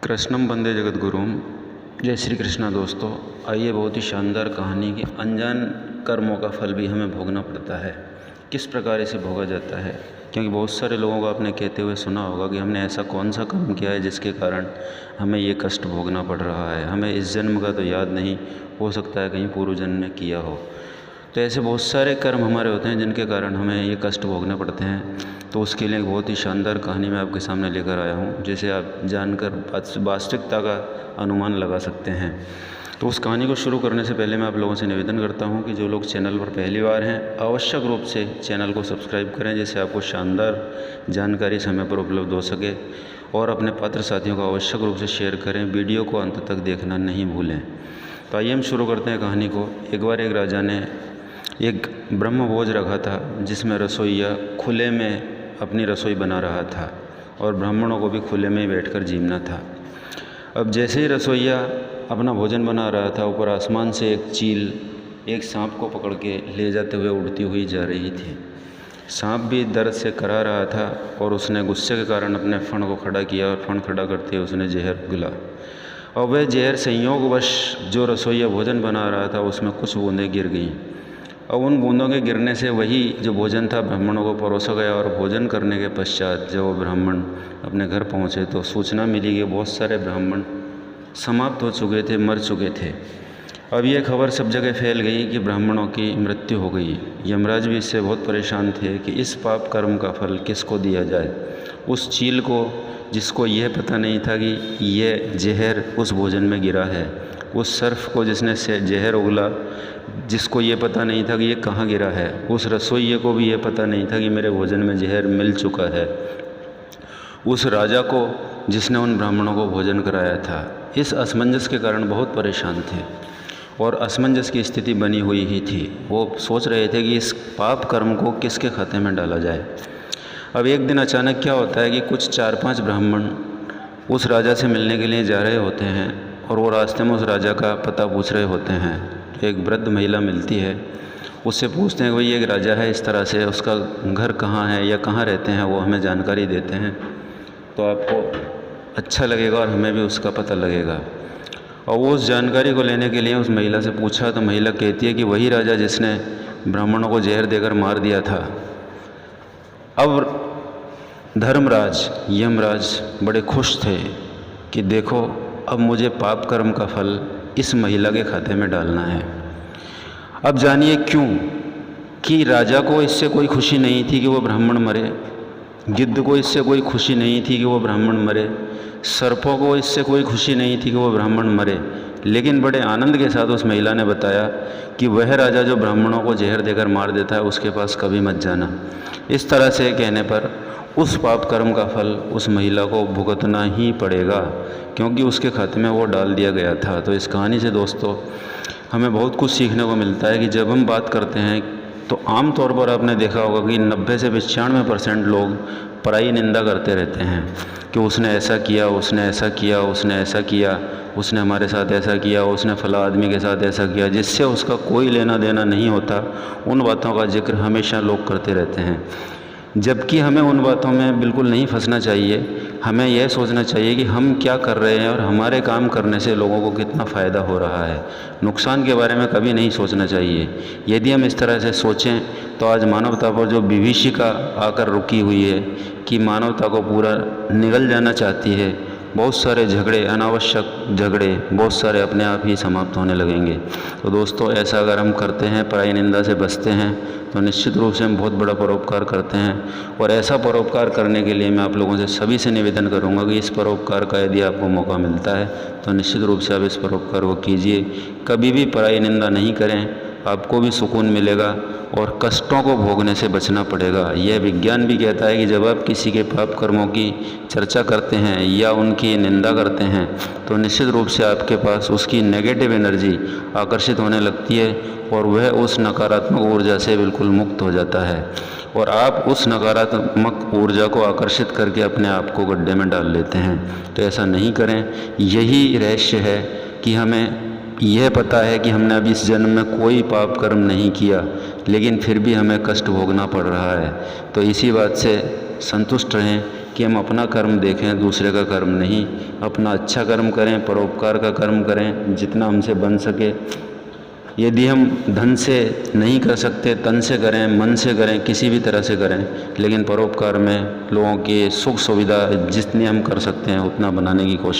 कृष्णम वंदे जगत गुरुम। जय श्री कृष्णा। दोस्तों, आइए बहुत ही शानदार कहानी की अनजान कर्मों का फल भी हमें भोगना पड़ता है, किस प्रकार इसे भोगा जाता है। क्योंकि बहुत सारे लोगों को आपने कहते हुए सुना होगा कि हमने ऐसा कौन सा कर्म किया है जिसके कारण हमें ये कष्ट भोगना पड़ रहा है। हमें इस जन्म का तो याद नहीं, हो सकता है कहीं पूर्व जन्म में किया हो। तो ऐसे बहुत सारे कर्म हमारे होते हैं जिनके कारण हमें ये कष्ट भोगने पड़ते हैं। तो उसके लिए एक बहुत ही शानदार कहानी मैं आपके सामने लेकर आया हूँ, जिसे आप जानकर वास्तविकता का अनुमान लगा सकते हैं। तो उस कहानी को शुरू करने से पहले मैं आप लोगों से निवेदन करता हूँ कि जो लोग चैनल पर पहली बार हैं, आवश्यक रूप से चैनल को सब्सक्राइब करें, जिससे आपको शानदार जानकारी समय पर उपलब्ध हो सके। और अपने पात्र साथियों को आवश्यक रूप से शेयर करें। वीडियो को अंत तक देखना नहीं भूलें। तो आइए हम शुरू करते हैं कहानी को। एक बार एक राजा ने एक ब्रह्मभोज रखा था, जिसमें रसोइया खुले में अपनी रसोई बना रहा था और ब्राह्मणों को भी खुले में ही बैठकर जीवना था। अब जैसे ही रसोइया अपना भोजन बना रहा था, ऊपर आसमान से एक चील एक सांप को पकड़ के ले जाते हुए उड़ती हुई जा रही थी। सांप भी दर्द से करा रहा था और उसने गुस्से के कारण अपने फण को खड़ा किया और फण खड़ा करते हुए उसने जहर उगला। और वह जहर संयोगवश जो रसोइया भोजन बना रहा था उसमें कुछ बूंदें गिर गईं। और उन बूंदों के गिरने से वही जो भोजन था ब्राह्मणों को परोसा गया। और भोजन करने के पश्चात जब वो ब्राह्मण अपने घर पहुँचे तो सूचना मिली कि बहुत सारे ब्राह्मण समाप्त हो चुके थे, मर चुके थे। अब ये खबर सब जगह फैल गई कि ब्राह्मणों की मृत्यु हो गई। यमराज भी इससे बहुत परेशान थे कि इस पाप कर्म का फल किसको दिया जाए। उस चील को, जिसको यह पता नहीं था कि यह जहर उस भोजन में गिरा है, उस सर्फ को जिसने से जहर उगला, जिसको ये पता नहीं था कि ये कहाँ गिरा है, उस रसोइये को भी ये पता नहीं था कि मेरे भोजन में जहर मिल चुका है, उस राजा को जिसने उन ब्राह्मणों को भोजन कराया था। इस असमंजस के कारण बहुत परेशान थे और असमंजस की स्थिति बनी हुई ही थी। वो सोच रहे थे कि इस पाप कर्म को किसके खाते में डाला जाए। अब एक दिन अचानक क्या होता है कि कुछ 4-5 ब्राह्मण उस राजा से मिलने के लिए जा रहे होते हैं और वो रास्ते में उस राजा का पता पूछ रहे होते हैं। तो एक वृद्ध महिला मिलती है, उससे पूछते हैं कि भाई एक राजा है इस तरह से, उसका घर कहाँ है या कहाँ रहते हैं, वो हमें जानकारी देते हैं तो आपको अच्छा लगेगा और हमें भी उसका पता लगेगा। और वो उस जानकारी को लेने के लिए उस महिला से पूछा तो महिला कहती है कि वही राजा जिसने ब्राह्मणों को जहर देकर मार दिया था। अब धर्मराज यमराज बड़े खुश थे कि देखो, अब मुझे पाप कर्म का फल इस महिला के खाते में डालना है। अब जानिए क्यों। कि राजा को इससे कोई खुशी नहीं थी कि वो ब्राह्मण मरे, गिद्ध को इससे कोई खुशी नहीं थी कि वो ब्राह्मण मरे, सर्पों को इससे कोई खुशी नहीं थी कि वो ब्राह्मण मरे। लेकिन बड़े आनंद के साथ उस महिला ने बताया कि वह राजा जो ब्राह्मणों को जहर देकर मार देता है उसके पास कभी मत जाना। इस तरह से कहने पर उस पाप कर्म का फल उस महिला को भुगतना ही पड़ेगा, क्योंकि उसके खाते में वो डाल दिया गया था। तो इस कहानी से दोस्तों हमें बहुत कुछ सीखने को मिलता है कि जब हम बात करते हैं तो आम तौर पर आपने देखा होगा कि 90 से 95% लोग पराई निंदा करते रहते हैं कि उसने ऐसा किया, उसने ऐसा किया, उसने ऐसा किया, उसने हमारे साथ ऐसा किया, उसने फला आदमी के साथ ऐसा किया, जिससे उसका कोई लेना देना नहीं होता। उन बातों का जिक्र हमेशा लोग करते रहते हैं, जबकि हमें उन बातों में बिल्कुल नहीं फंसना चाहिए। हमें यह सोचना चाहिए कि हम क्या कर रहे हैं और हमारे काम करने से लोगों को कितना फ़ायदा हो रहा है। नुकसान के बारे में कभी नहीं सोचना चाहिए। यदि हम इस तरह से सोचें तो आज मानवता पर जो विभीषिका आकर रुकी हुई है कि मानवता को पूरा निगल जाना चाहती है, बहुत सारे झगड़े, अनावश्यक झगड़े, बहुत सारे अपने आप ही समाप्त होने लगेंगे। तो दोस्तों, ऐसा अगर हम करते हैं, पराई निंदा से बचते हैं, तो निश्चित रूप से हम बहुत बड़ा परोपकार करते हैं। और ऐसा परोपकार करने के लिए मैं आप लोगों से सभी से निवेदन करूंगा कि इस परोपकार का यदि आपको मौका मिलता है तो निश्चित रूप से आप इस परोपकार को कीजिए। कभी भी पराई निंदा नहीं करें, आपको भी सुकून मिलेगा और कष्टों को भोगने से बचना पड़ेगा। यह विज्ञान भी कहता है कि जब आप किसी के पाप कर्मों की चर्चा करते हैं या उनकी निंदा करते हैं तो निश्चित रूप से आपके पास उसकी नेगेटिव एनर्जी आकर्षित होने लगती है और वह उस नकारात्मक ऊर्जा से बिल्कुल मुक्त हो जाता है और आप उस नकारात्मक ऊर्जा को आकर्षित करके अपने आप को गड्ढे में डाल लेते हैं। तो ऐसा नहीं करें। यही रहस्य है कि हमें यह पता है कि हमने अभी इस जन्म में कोई पाप कर्म नहीं किया, लेकिन फिर भी हमें कष्ट भोगना पड़ रहा है। तो इसी बात से संतुष्ट रहें कि हम अपना कर्म देखें, दूसरे का कर्म नहीं। अपना अच्छा कर्म करें, परोपकार का कर्म करें जितना हमसे बन सके। यदि हम धन से नहीं कर सकते, तन से करें, मन से करें, किसी भी तरह से करें, लेकिन परोपकार में लोगों की सुख सुविधा जितनी हम कर सकते हैं उतना बनाने की कोशिश